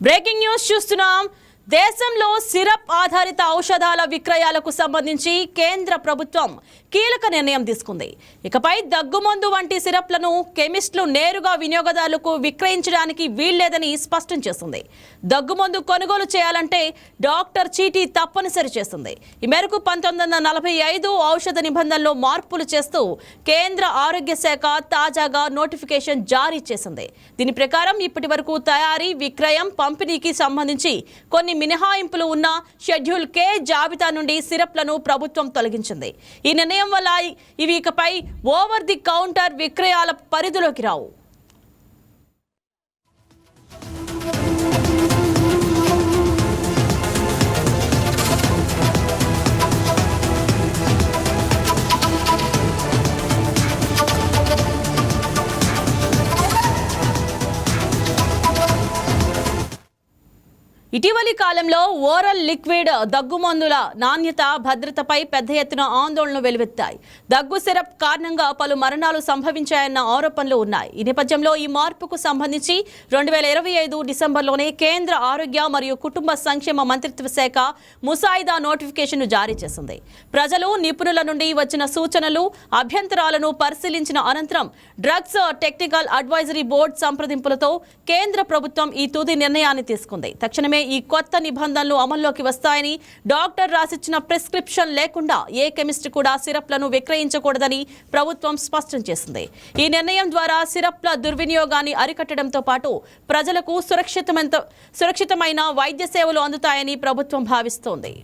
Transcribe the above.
Breaking news చూస్తున్నాం. దేశంలో syrup ఆధారిత ఔషధాల విక్రయాలకు సంబంధించి కేంద్ర ప్రభుత్వం కీలక నిర్ణయం తీసుకుంది. ఇకపై దగ్గుమందు వంటి సిరప్లను కెమిస్టులు నేరుగా వినియోగదారులకు విక్రయించడానికి వీల్లేదని స్పష్టం చేసింది. దగ్గుమందు కొనుగోలు చేయాలంటే డాక్టర్ చీటీ తప్పనిసరి చేస్తుంది. ఈ మేరకు 1945 ఔషధ నిబంధనలో మార్పులు చేస్తూ కేంద్ర ఆరోగ్య శాఖ తాజాగా నోటిఫికేషన్ జారీ చేసింది. దీని ప్రకారం ఇప్పటి వరకు తయారీ, విక్రయం, పంపిణీకి సంబంధించి కొన్ని మినహాయింపులు ఉన్న షెడ్యూల్ కే జాబితా నుండి సిరప్లను ప్రభుత్వం తొలగించింది. ఈ నిర్ణయం వల్ల ఇవి ఇకపై ఓవర్ ది కౌంటర్ విక్రయాల పరిధిలోకి రావు. ఇటీవలి కాలంలో ఓరల్ లిక్విడ్ దగ్గుమందుల నాణ్యత, భద్రతపై పెద్ద ఎత్తున ఆందోళనలు వెలువెత్తాయి. దగ్గు సిరప్ కారణంగా పలు మరణాలు సంభవించాయన్న ఆరోపణలు ఉన్నాయి. ఈ నేపథ్యంలో ఈ మార్పుకు సంబంధించి 2025 డిసెంబర్లోనే కేంద్ర ఆరోగ్య మరియు కుటుంబ సంక్షేమ మంత్రిత్వ శాఖ ముసాయిదా నోటిఫికేషన్ జారీ చేసింది. ప్రజలు, నిపుణుల నుండి వచ్చిన సూచనలు, అభ్యంతరాలను పరిశీలించిన అనంతరం డ్రగ్స్ టెక్నికల్ అడ్వైజరీ బోర్డు సంప్రదింపులతో కేంద్ర ప్రభుత్వం ఈ తుది నిర్ణయాన్ని తీసుకుంది. తక్షణమే ఈ కొత్త నిబంధనలు అమల్లోకి వస్తాయని, డాక్టర్ రాసిచ్చిన ప్రిస్క్రిప్షన్ లేకుండా ఏ కెమిస్ట్ కూడా సిరప్లను విక్రయించకూడదని ప్రభుత్వం స్పష్టం చేసింది. ఈ నిర్ణయం ద్వారా సిరప్ల దుర్వినియోగాన్ని అరికట్టడంతో పాటు ప్రజలకు సురక్షితమైన వైద్య సేవలు అందుతాయని ప్రభుత్వం భావిస్తోంది.